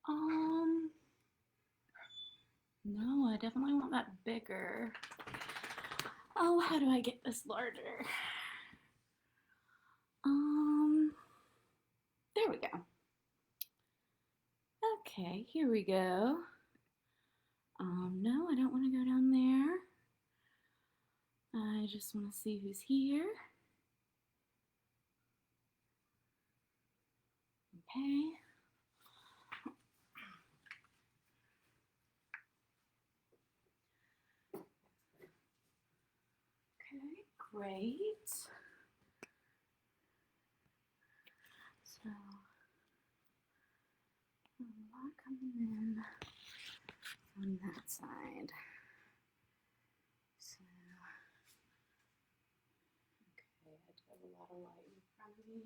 Um, no, I definitely want that bigger. Oh, how do I get this larger? Um, there we go. Okay, here we go. No, I don't want to go down there. I just want to see who's here. Okay. Okay, great. So, a lot coming in on that side. So, okay, I do have a lot of light in front of me.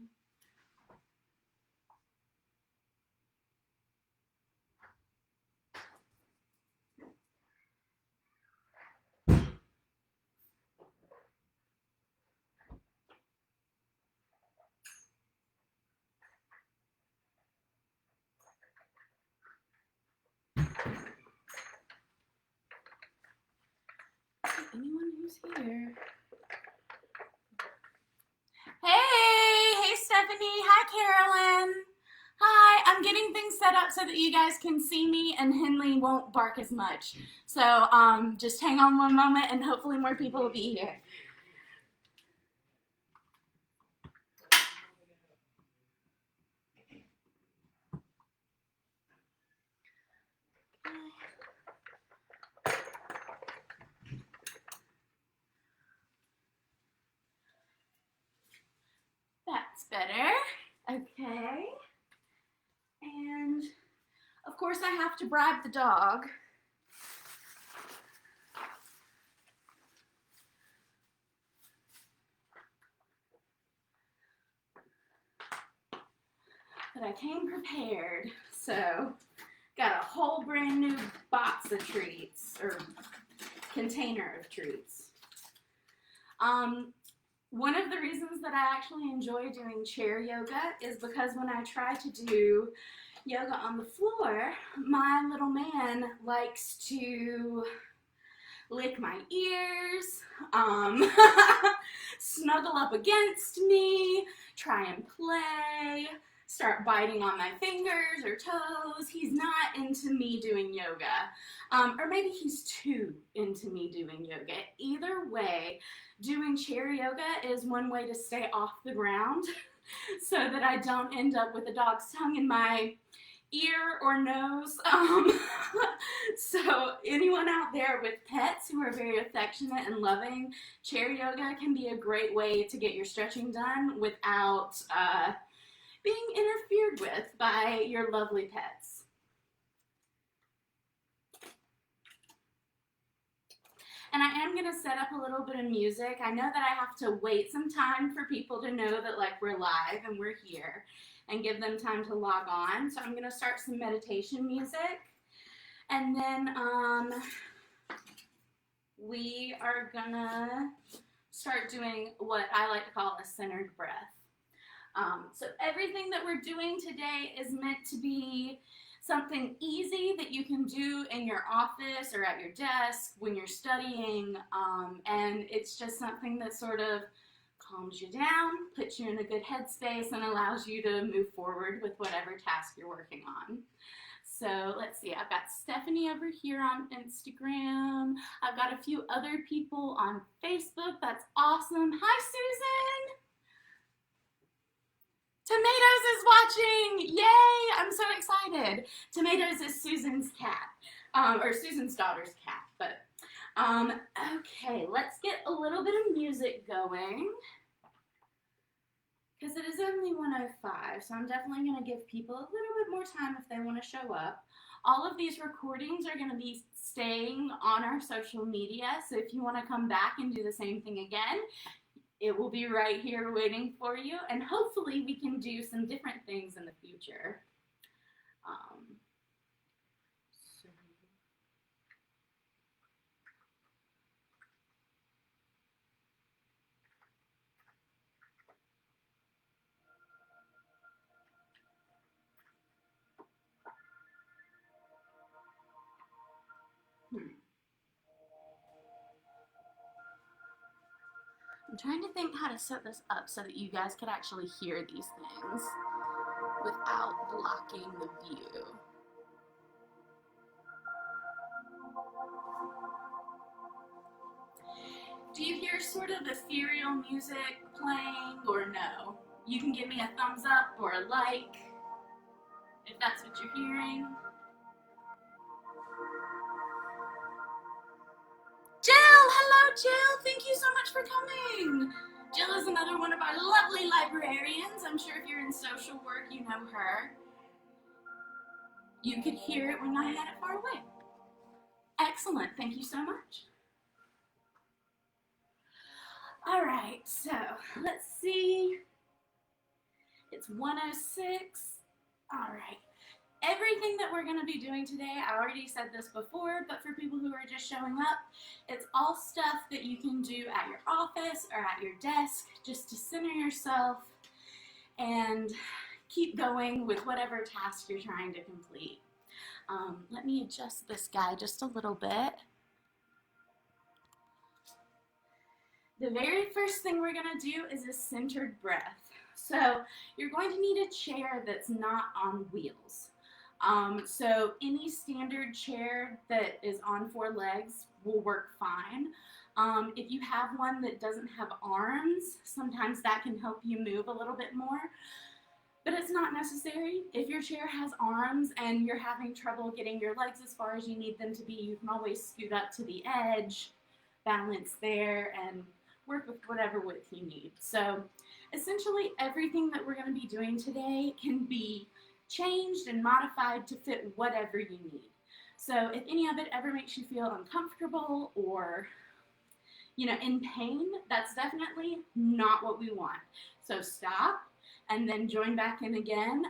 Anyone who's here? Hey Stephanie. Hi, Carolyn. Hi, I'm getting things set up so that you guys can see me and Henley won't bark as much. So just hang on one moment and hopefully more people will be here. That's better. Okay. And of course I have to bribe the dog. But I came prepared, so got a whole brand new box of treats, or container of treats. One of the reasons that I actually enjoy doing chair yoga is because when I try to do yoga on the floor, my little man likes to lick my ears, snuggle up against me, try and play, start biting on my fingers or toes. He's not into me doing yoga. Or maybe he's too into me doing yoga. Either way, doing chair yoga is one way to stay off the ground so that I don't end up with a dog's tongue in my ear or nose. So anyone out there with pets who are very affectionate and loving, chair yoga can be a great way to get your stretching done without being interfered with by your lovely pets. And I am going to set up a little bit of music. I know that I have to wait some time for people to know that like we're live and we're here and give them time to log on. So I'm going to start some meditation music. And then we are going to start doing what I like to call a centered breath. So everything that we're doing today is meant to be something easy that you can do in your office or at your desk when you're studying, and it's just something that sort of calms you down, puts you in a good headspace, and allows you to move forward with whatever task you're working on. So let's see, I've got Stephanie over here on Instagram. I've got a few other people on Facebook. That's awesome. Hi, Susan. Tomatoes is watching! Yay! I'm so excited. Tomatoes is Susan's cat, or Susan's daughter's cat. But okay, let's get a little bit of music going because it is only 1:05, so I'm definitely going to give people a little bit more time if they want to show up. All of these recordings are going to be staying on our social media, so if you want to come back and do the same thing again, it will be right here waiting for you, and hopefully we can do some different things in the future. I'm trying to think how to set this up so that you guys could actually hear these things without blocking the view. Do you hear sort of ethereal music playing or no? You can give me a thumbs up or a like if that's what you're hearing. Jill! Hello, Jill! Thank you so much for coming! Jill is another one of our lovely librarians. I'm sure if you're in social work, you know her. You could hear it when I had it far away. Excellent, thank you so much. All right, so let's see. It's 1:06. All right. Everything that we're going to be doing today, I already said this before, but for people who are just showing up, it's all stuff that you can do at your office or at your desk just to center yourself and keep going with whatever task you're trying to complete. Let me adjust this guy just a little bit. The very first thing we're going to do is a centered breath. So you're going to need a chair that's not on wheels. So any standard chair that is on 4 legs will work fine. If you have one that doesn't have arms, sometimes that can help you move a little bit more. But it's not necessary. If your chair has arms and you're having trouble getting your legs as far as you need them to be, you can always scoot up to the edge, balance there, and work with whatever width you need. So essentially everything that we're going to be doing today can be changed and modified to fit whatever you need. So if any of it ever makes you feel uncomfortable or, you know, in pain, that's definitely not what we want. So stop and then join back in again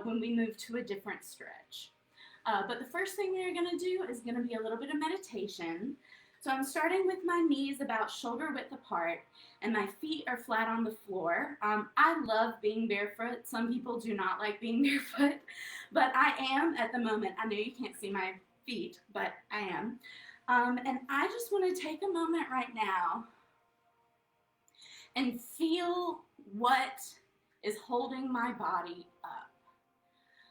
when we move to a different stretch. But the first thing we're going to do is going to be a little bit of meditation. So I'm starting with my knees about shoulder width apart and my feet are flat on the floor. I love being barefoot. Some people do not like being barefoot, but I am at the moment. I know you can't see my feet, but I am. And I just want to take a moment right now and feel what is holding my body up.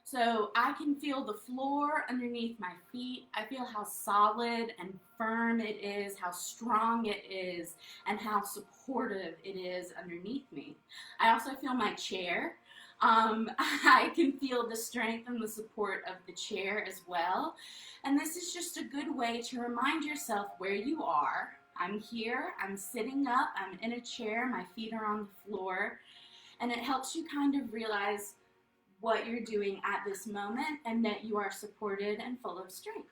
So I can feel the floor underneath my feet. I feel how solid and firm it is, how strong it is, and how supportive it is underneath me. I also feel my chair. I can feel the strength and the support of the chair as well. And this is just a good way to remind yourself where you are. I'm here, I'm sitting up, I'm in a chair, my feet are on the floor, and it helps you kind of realize what you're doing at this moment and that you are supported and full of strength.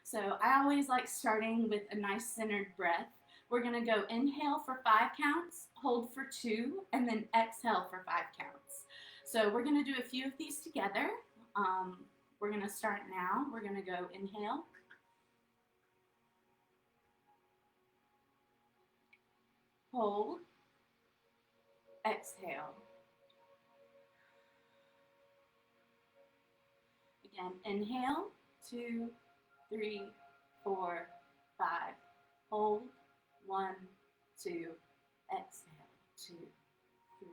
So I always like starting with a nice centered breath. We're going to go inhale for 5 counts, hold for 2, and then exhale for 5 counts. So we're going to do a few of these together. We're going to start now. We're going to go inhale, hold, exhale. Again, inhale, 2, 3, 4, 5. Hold, 1, 2. Exhale, 2, 3,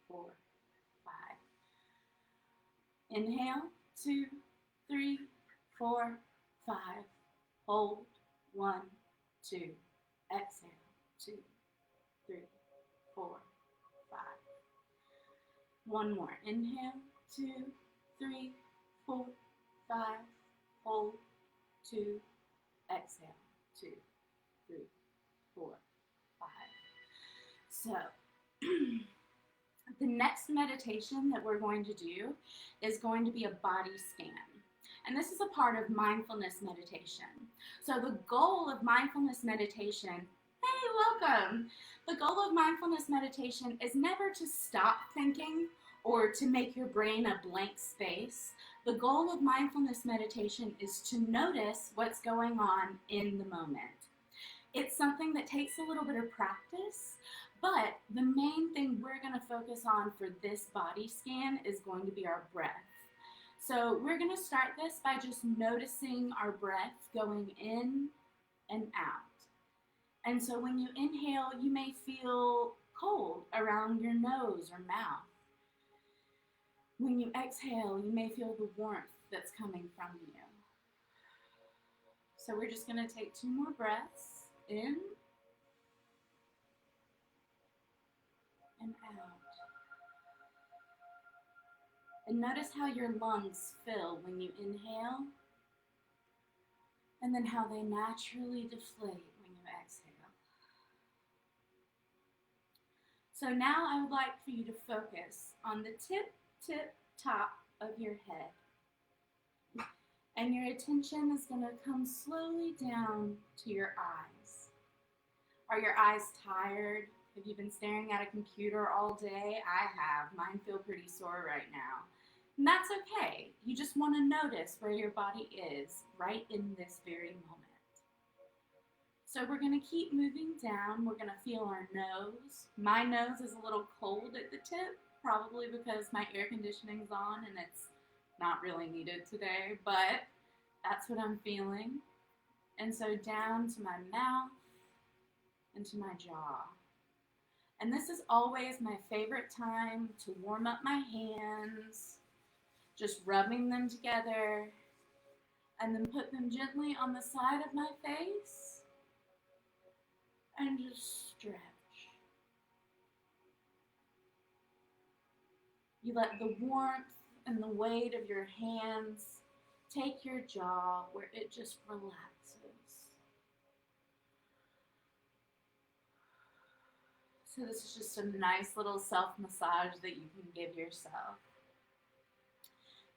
4, 5. Inhale, 2, 3, 4, 5. Hold, 1, 2. Exhale, 2, 3, 4, 5. One more. Inhale, 2, 3, 4, 5. Hold, 2. Exhale, 2, 3, 4, 5. So, the next meditation that we're going to do is going to be a body scan. And this is a part of mindfulness meditation. So the goal of mindfulness meditation, hey, welcome. The goal of mindfulness meditation is never to stop thinking or to make your brain a blank space. The goal of mindfulness meditation is to notice what's going on in the moment. It's something that takes a little bit of practice, but the main thing we're going to focus on for this body scan is going to be our breath. So So we're going to start this by just noticing our breath going in and out. And so when you inhale, you may feel cold around your nose or mouth. When you exhale, you may feel the warmth that's coming from you. So we're just going to take 2 more breaths in and out. And notice how your lungs fill when you inhale, and then how they naturally deflate when you exhale. So now I would like for you to focus on the tip top of your head. And your attention is going to come slowly down to your eyes. Are your eyes tired? Have you been staring at a computer all day? I have. Mine feel pretty sore right now. And that's okay. You just want to notice where your body is right in this very moment. So we're going to keep moving down. We're going to feel our nose. My nose is a little cold at the tip, probably because my air conditioning's on and it's not really needed today, but that's what I'm feeling. And so down to my mouth and to my jaw. And this is always my favorite time to warm up my hands, just rubbing them together, and then put them gently on the side of my face and just stretch. You let the warmth and the weight of your hands take your jaw where it just relaxes. So this is just a nice little self-massage that you can give yourself.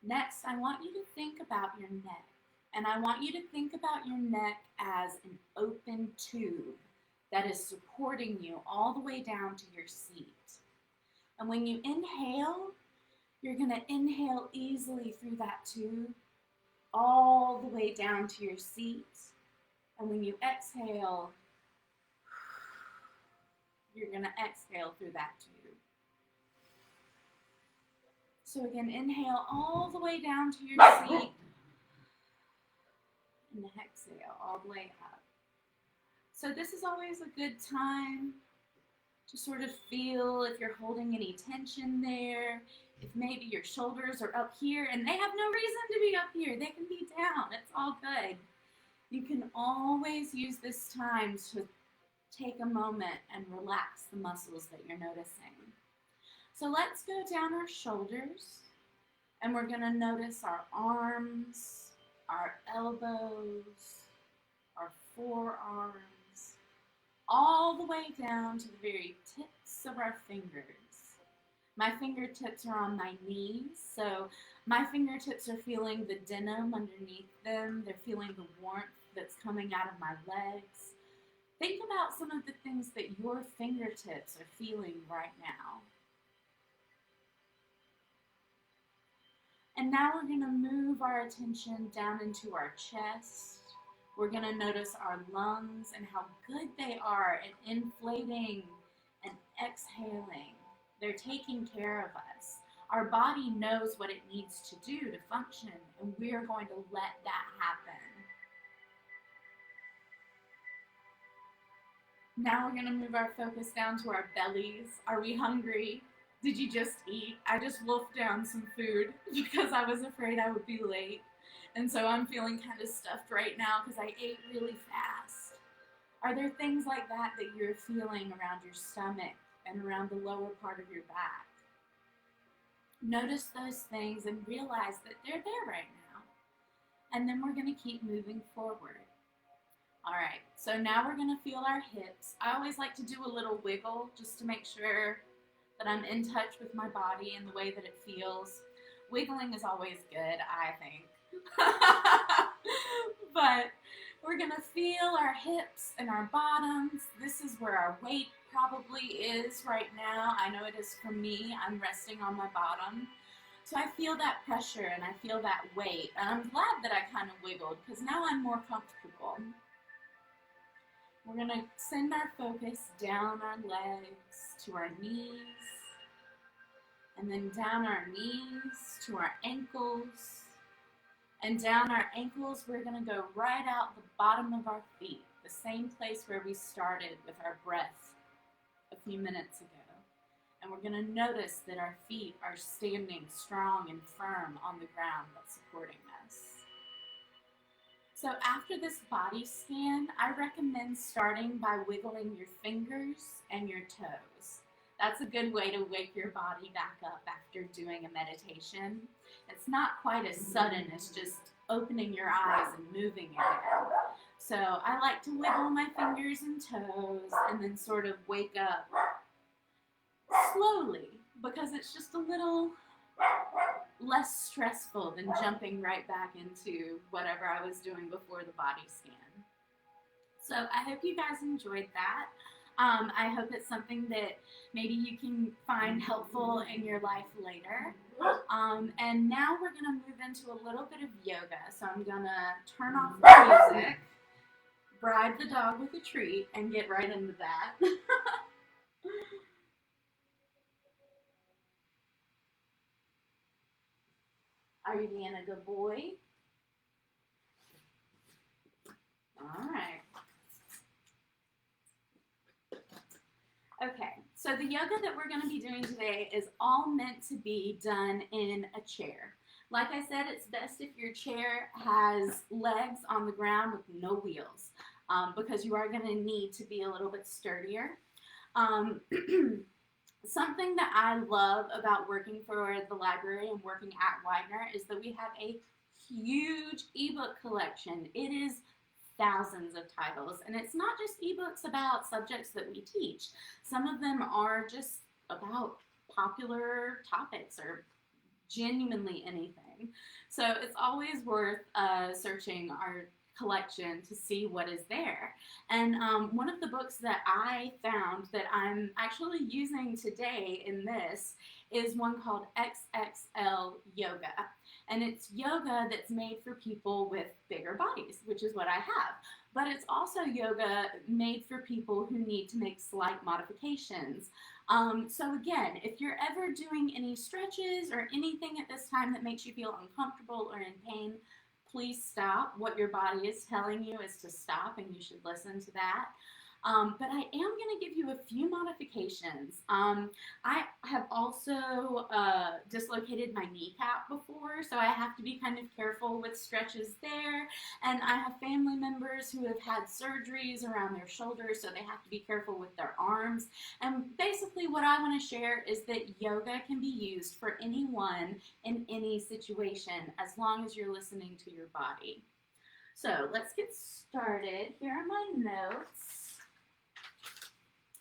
Next, I want you to think about your neck. And I want you to think about your neck as an open tube that is supporting you all the way down to your seat. And when you inhale, you're going to inhale easily through that tube all the way down to your seat. And when you exhale, you're going to exhale through that tube. So again, inhale all the way down to your seat. And exhale all the way up. So this is always a good time to sort of feel if you're holding any tension there, if maybe your shoulders are up here, and they have no reason to be up here. They can be down. It's all good. You can always use this time to take a moment and relax the muscles that you're noticing. So let's go down our shoulders, and we're going to notice our arms, our elbows, our forearms, all the way down to the very tips of our fingers. My fingertips are on my knees, so my fingertips are feeling the denim underneath them. They're feeling the warmth that's coming out of my legs. Think about some of the things that your fingertips are feeling right now. And now we're going to move our attention down into our chest. We're going to notice our lungs and how good they are at inflating and exhaling. They're taking care of us. Our body knows what it needs to do to function, and we're going to let that happen. Now we're going to move our focus down to our bellies. Are we hungry? Did you just eat? I just wolfed down some food because I was afraid I would be late. And so I'm feeling kind of stuffed right now because I ate really fast. Are there things like that that you're feeling around your stomach and around the lower part of your back? Notice those things and realize that they're there right now. And then we're going to keep moving forward. All right, so now we're going to feel our hips. I always like to do a little wiggle just to make sure that I'm in touch with my body and the way that it feels. Wiggling is always good, I think. But we're going to feel our hips and our bottoms. This is where our weight probably is right now. I know it is for me. I'm resting on my bottom. So I feel that pressure and I feel that weight. And I'm glad that I kind of wiggled because now I'm more comfortable. We're going to send our focus down our legs to our knees, and then down our knees to our ankles, And down our ankles, we're going to go right out the bottom of our feet, the same place where we started with our breath a few minutes ago. And we're going to notice that our feet are standing strong and firm on the ground that's supporting us. So after this body scan, I recommend starting by wiggling your fingers and your toes. That's a good way to wake your body back up after doing a meditation. It's not quite as sudden as just opening your eyes and moving again. So I like to wiggle my fingers and toes and then sort of wake up slowly, because it's just a little less stressful than jumping right back into whatever I was doing before the body scan. So I hope you guys enjoyed that. I hope it's something that maybe you can find helpful in your life later. And now we're going to move into a little bit of yoga. So I'm going to turn off the music, bribe the dog with a treat, and get right into that. Are you being a good boy? All right. Okay, so the yoga that we're going to be doing today is all meant to be done in a chair. Like I said, it's best if your chair has legs on the ground with no wheels, because you are going to need to be a little bit sturdier. Something that I love about working for the library and working at Widener is that we have a huge ebook collection. It is thousands of titles, and it's not just ebooks about subjects that we teach. Some of them are just about popular topics or genuinely anything. So it's always worth searching our collection to see what is there. And one of the books that I found that I'm actually using today in this is one called XXL Yoga. And it's yoga that's made for people with bigger bodies, which is what I have. But it's also yoga made for people who need to make slight modifications. So again, if you're ever doing any stretches or anything at this time that makes you feel uncomfortable or in pain, please stop. What your body is telling you is to stop, and you should listen to that. But I am going to give you a few modifications. I have also dislocated my kneecap before, so I have to be kind of careful with stretches there. And I have family members who have had surgeries around their shoulders, so they have to be careful with their arms. And basically what I want to share is that yoga can be used for anyone in any situation, as long as you're listening to your body. So let's get started. Here are my notes.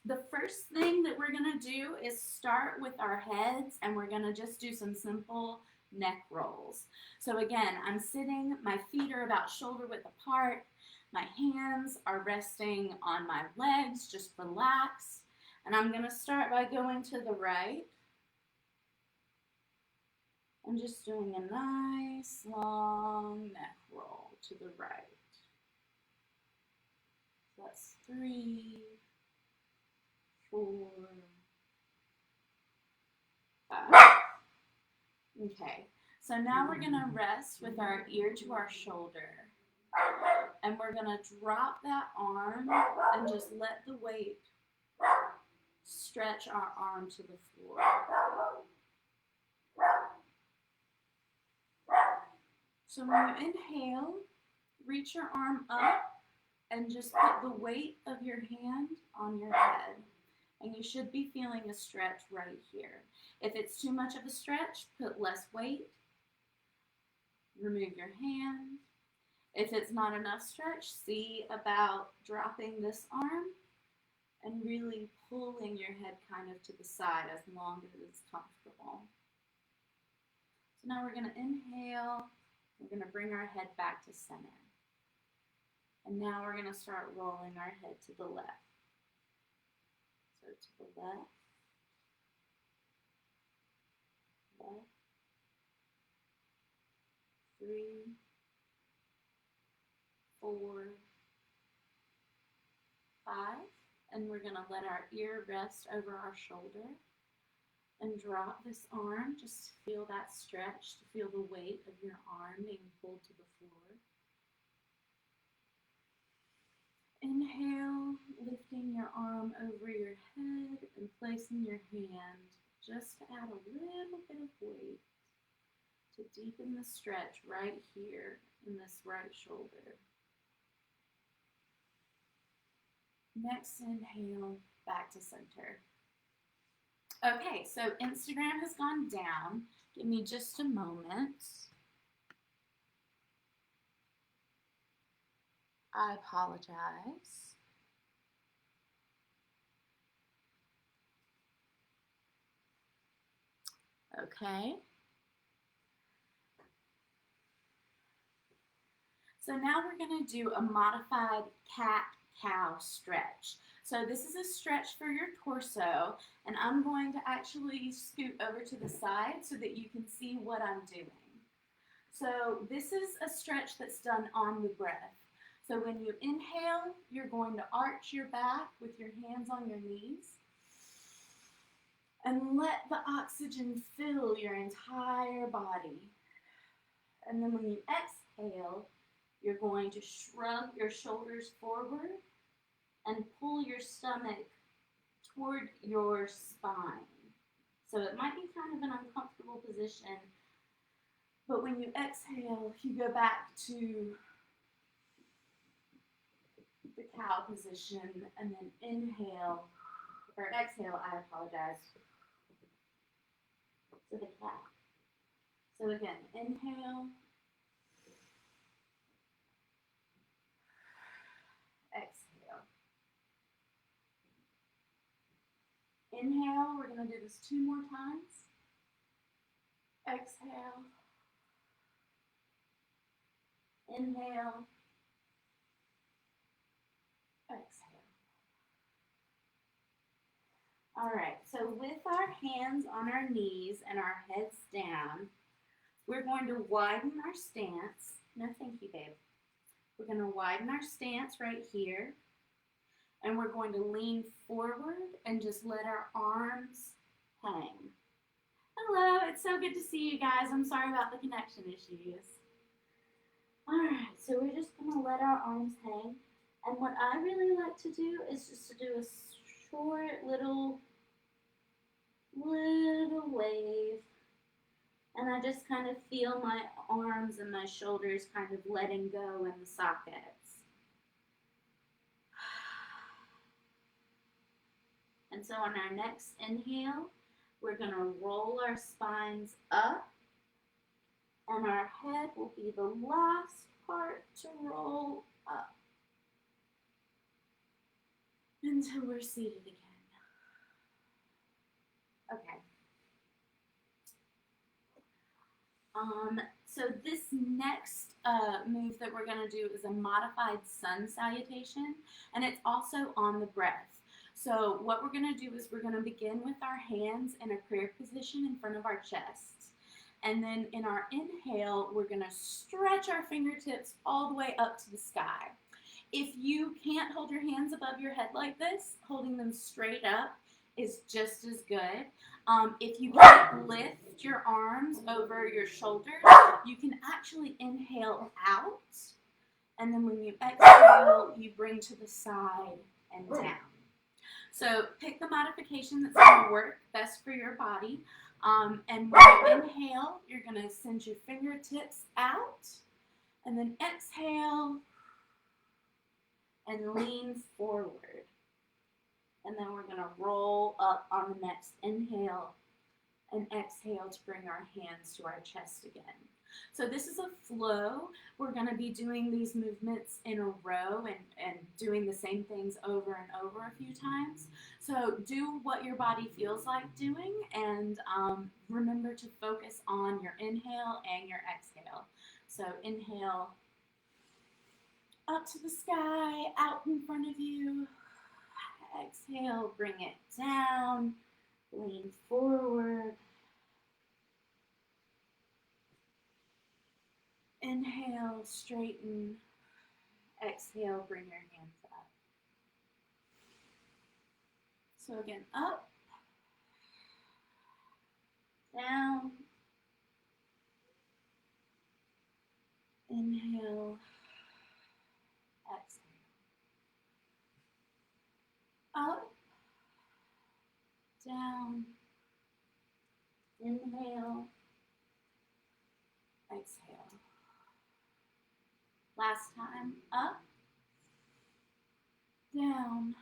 The first thing that we're going to do is start with our heads, and we're going to just do some simple neck rolls. So again, I'm sitting, my feet are about shoulder width apart, my hands are resting on my legs, just relaxed, and I'm going to start by going to the right and just doing a nice long neck roll to the right. So that's 3, 4, 5. Okay, so now we're going to rest with our ear to our shoulder, and we're going to drop that arm and just let the weight stretch our arm to the floor. So when you inhale, reach your arm up and just put the weight of your hand on your head. And you should be feeling a stretch right here. If it's too much of a stretch, put less weight. Remove your hand. If it's not enough stretch, see about dropping this arm and really pulling your head kind of to the side as long as it's comfortable. So now we're going to inhale. We're going to bring our head back to center. And now we're going to start rolling our head to the left. So to the left, left, 3, 4, 5, and we're going to let our ear rest over our shoulder and drop this arm. Just feel that stretch, to feel the weight of your arm being pulled to your arm over your head and placing your hand just to add a little bit of weight to deepen the stretch right here in this right shoulder. Next inhale, back to center. Okay, so Instagram has gone down. Give me just a moment. I apologize. Okay. So now we're going to do a modified cat-cow stretch. So this is a stretch for your torso, and I'm going to actually scoot over to the side so that you can see what I'm doing. So this is a stretch that's done on the breath. So when you inhale, you're going to arch your back with your hands on your knees and let the oxygen fill your entire body. And then when you exhale, you're going to shrug your shoulders forward and pull your stomach toward your spine. So it might be kind of an uncomfortable position, but when you exhale, you go back to the cow position and then exhale, I apologize, to the cat. So again, inhale, exhale. Inhale, we're going to do this 2 more times. Exhale. Inhale. Exhale. All right, so with our hands on our knees and our heads down, we're going to widen our stance. No, thank you, babe. We're going to widen our stance right here. And we're going to lean forward and just let our arms hang. Hello, it's so good to see you guys. I'm sorry about the connection issues. All right, so we're just going to let our arms hang. And what I really like to do is just to do a short little wave. And I just kind of feel my arms and my shoulders kind of letting go in the sockets. And so on our next inhale, we're going to roll our spines up, and our head will be the last part to roll up until we're seated again. Okay. So this next move that we're going to do is a modified Sun Salutation, and it's also on the breath. So what we're going to do is we're going to begin with our hands in a prayer position in front of our chest. And then in our inhale, we're going to stretch our fingertips all the way up to the sky. If you can't hold your hands above your head like this, holding them straight up is just as good. If you can't lift your arms over your shoulders, you can actually inhale out. And then when you exhale, you bring to the side and down. So pick the modification that's going to work best for your body. And when you inhale, you're going to send your fingertips out. And then exhale and lean forward. And then we're going to roll up on the next inhale and exhale to bring our hands to our chest again. So this is a flow. We're going to be doing these movements in a row and doing the same things over and over a few times. So do what your body feels like doing, and remember to focus on your inhale and your exhale. So inhale up to the sky, out in front of you. Exhale, bring it down, lean forward. Inhale, straighten. Exhale, bring your hands up. So again, up, down. Inhale, exhale. down, inhale, exhale. Last time, up, down,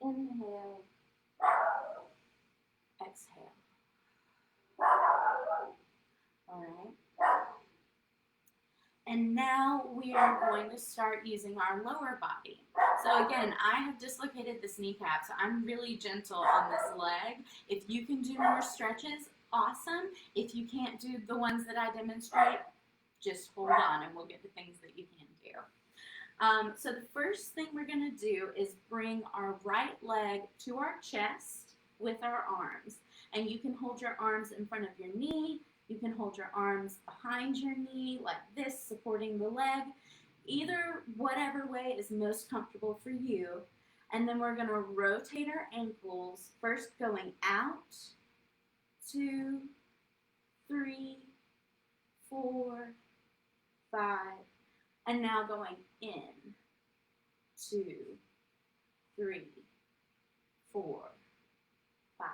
inhale, exhale. All right. And now we are going to start using our lower body. So again, I have dislocated this kneecap, so I'm really gentle on this leg. If you can do more stretches, awesome. If you can't do the ones that I demonstrate, just hold on and we'll get the things that you can do. So the first thing we're going to do is bring our right leg to our chest with our arms. And you can hold your arms in front of your knee. You can hold your arms behind your knee like this, supporting the leg. Either whatever way is most comfortable for you. And then we're going to rotate our ankles, first going out, 2, 3, 4, 5, and now going in, 2, 3, 4, 5.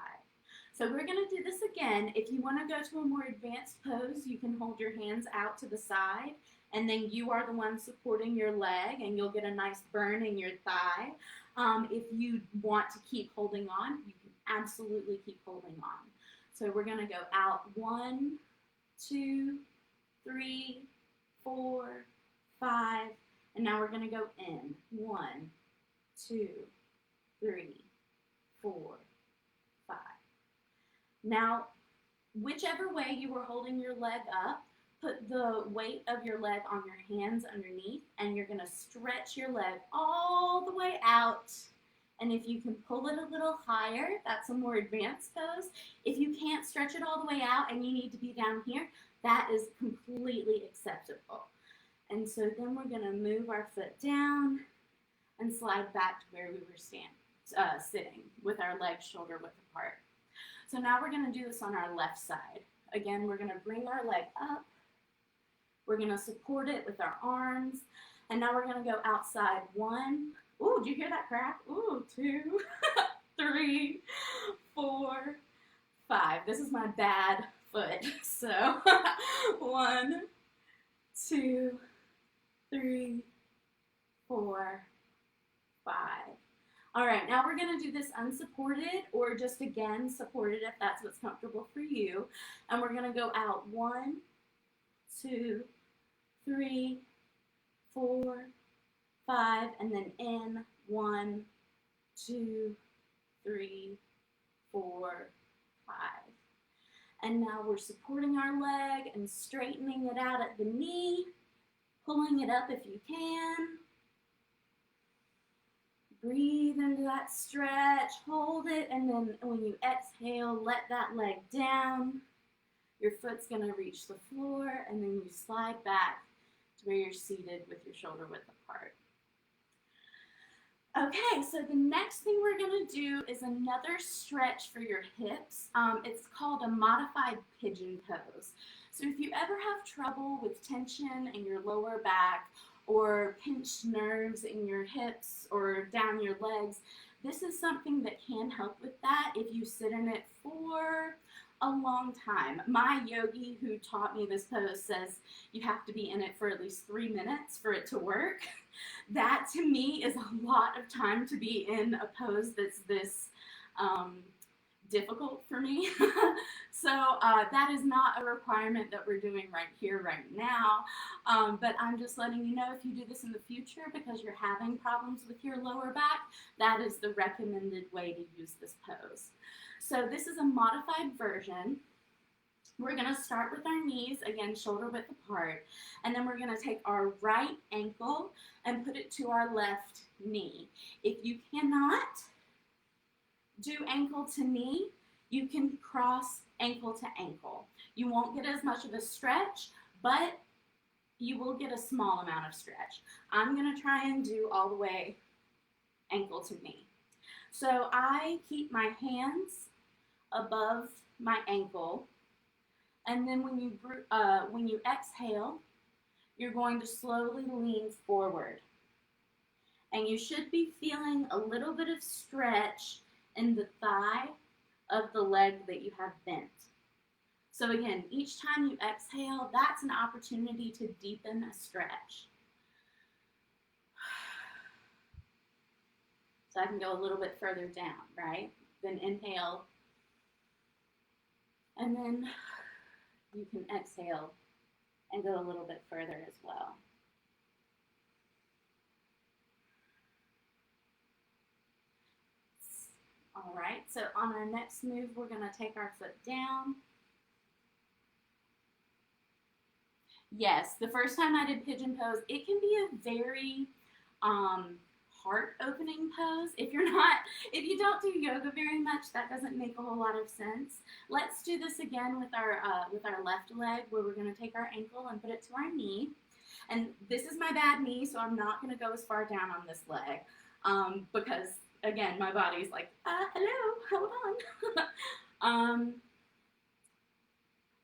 So we're going to do this again. If you want to go to a more advanced pose, you can hold your hands out to the side, and then you are the one supporting your leg, and you'll get a nice burn in your thigh. If you want to keep holding on, you can absolutely keep holding on. So we're going to go out 1, 2, 3, 4, 5, and now we're going to go in 1, 2, 3, 4, 5. Now, whichever way you were holding your leg up, put the weight of your leg on your hands underneath, and you're going to stretch your leg all the way out. And if you can pull it a little higher, that's a more advanced pose. If you can't stretch it all the way out and you need to be down here, that is completely acceptable. And so then we're going to move our foot down and slide back to where we were sitting with our legs shoulder width apart. So now we're going to do this on our left side. Again, we're going to bring our leg up. We're going to support it with our arms. And now we're going to go outside 1. Ooh, did you hear that crack? Ooh, 2, 3, 4, 5. This is my bad foot. So 1, 2, 3, 4, 5. All right, now we're going to do this unsupported, or just again supported if that's what's comfortable for you. And we're going to go out 1, 2, 3, 4, 5, and then in 1, 2, 3, 4, 5. And now we're supporting our leg and straightening it out at the knee, pulling it up if you can. Breathe into that stretch, hold it, and then when you exhale, let that leg down. Your foot's going to reach the floor, and then you slide back to where you're seated with your shoulder width apart. Okay, so the next thing we're going to do is another stretch for your hips. It's called a modified pigeon pose. So if you ever have trouble with tension in your lower back, or pinched nerves in your hips or down your legs, this is something that can help with that if you sit in it for a long time. My yogi who taught me this pose says you have to be in it for at least 3 minutes for it to work. That to me is a lot of time to be in a pose that's this difficult for me. So that is not a requirement that we're doing right here, right now. But I'm just letting you know if you do this in the future because you're having problems with your lower back, that is the recommended way to use this pose. So this is a modified version. We're going to start with our knees, again, shoulder width apart. And then we're going to take our right ankle and put it to our left knee. If you cannot do ankle to knee, you can cross ankle to ankle. You won't get as much of a stretch, but you will get a small amount of stretch. I'm going to try and do all the way ankle to knee. So I keep my hands above my ankle, and then when you exhale, you're going to slowly lean forward. And you should be feeling a little bit of stretch in the thigh of the leg that you have bent. So again, each time you exhale, that's an opportunity to deepen a stretch. So I can go a little bit further down, right? Then inhale. And then you can exhale and go a little bit further as well. All right, so on our next move, we're going to take our foot down. Yes, the first time I did Pigeon Pose, it can be a very heart-opening pose. If you don't do yoga very much, that doesn't make a whole lot of sense. Let's do this again with our left leg, where we're going to take our ankle and put it to our knee. And this is my bad knee, so I'm not going to go as far down on this leg because, again, my body's like, hello, hold on.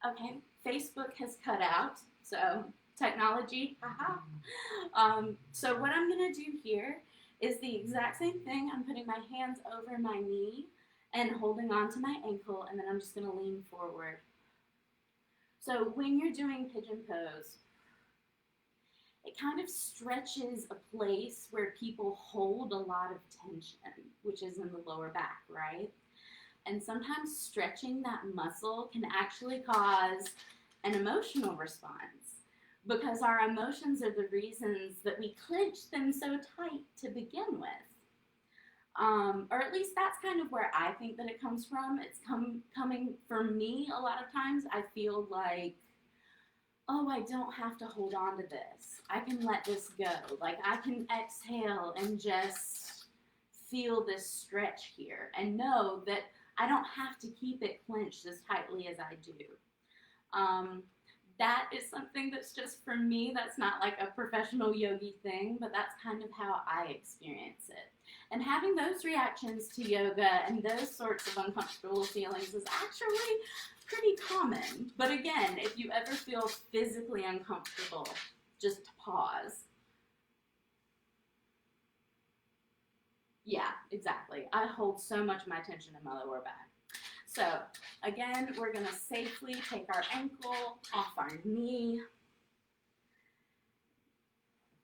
Okay, Facebook has cut out, so technology, haha. So what I'm going to do here is the exact same thing. I'm putting my hands over my knee and holding on to my ankle, and then I'm just going to lean forward. So when you're doing Pigeon Pose, it kind of stretches a place where people hold a lot of tension, which is in the lower back, right? And sometimes stretching that muscle can actually cause an emotional response, because our emotions are the reasons that we clench them so tight to begin with. Or at least that's kind of where I think that it comes from. It's coming from me a lot of times. I feel like, oh, I don't have to hold on to this. I can let this go. Like, I can exhale and just feel this stretch here and know that I don't have to keep it clenched as tightly as I do. That is something that's just for me. That's not like a professional yogi thing, but that's kind of how I experience it. And having those reactions to yoga and those sorts of uncomfortable feelings is actually pretty common. But again, if you ever feel physically uncomfortable, just pause. Yeah, exactly. I hold so much of my tension in my lower back. So again, we're going to safely take our ankle off our knee,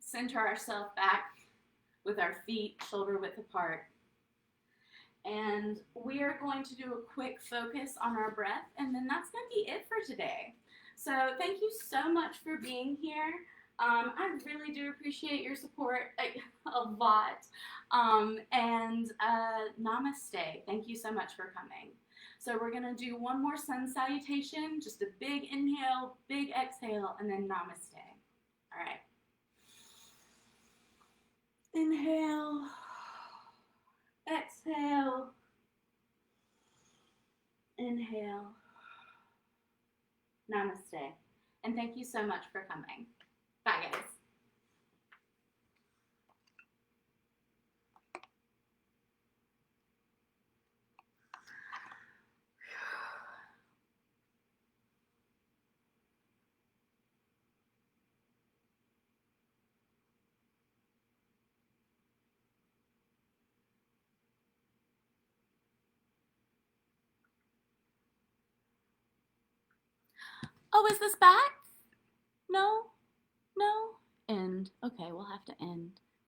center ourselves back with our feet shoulder width apart. And we are going to do a quick focus on our breath, and then that's going to be it for today. So thank you so much for being here. I really do appreciate your support a lot. And namaste. Thank you so much for coming. So we're going to do one more sun salutation, just a big inhale, big exhale, and then namaste. All right. Inhale. Exhale. Inhale. Namaste. And thank you so much for coming. Bye, guys. Oh, is this back? No? No? End. Okay, we'll have to end.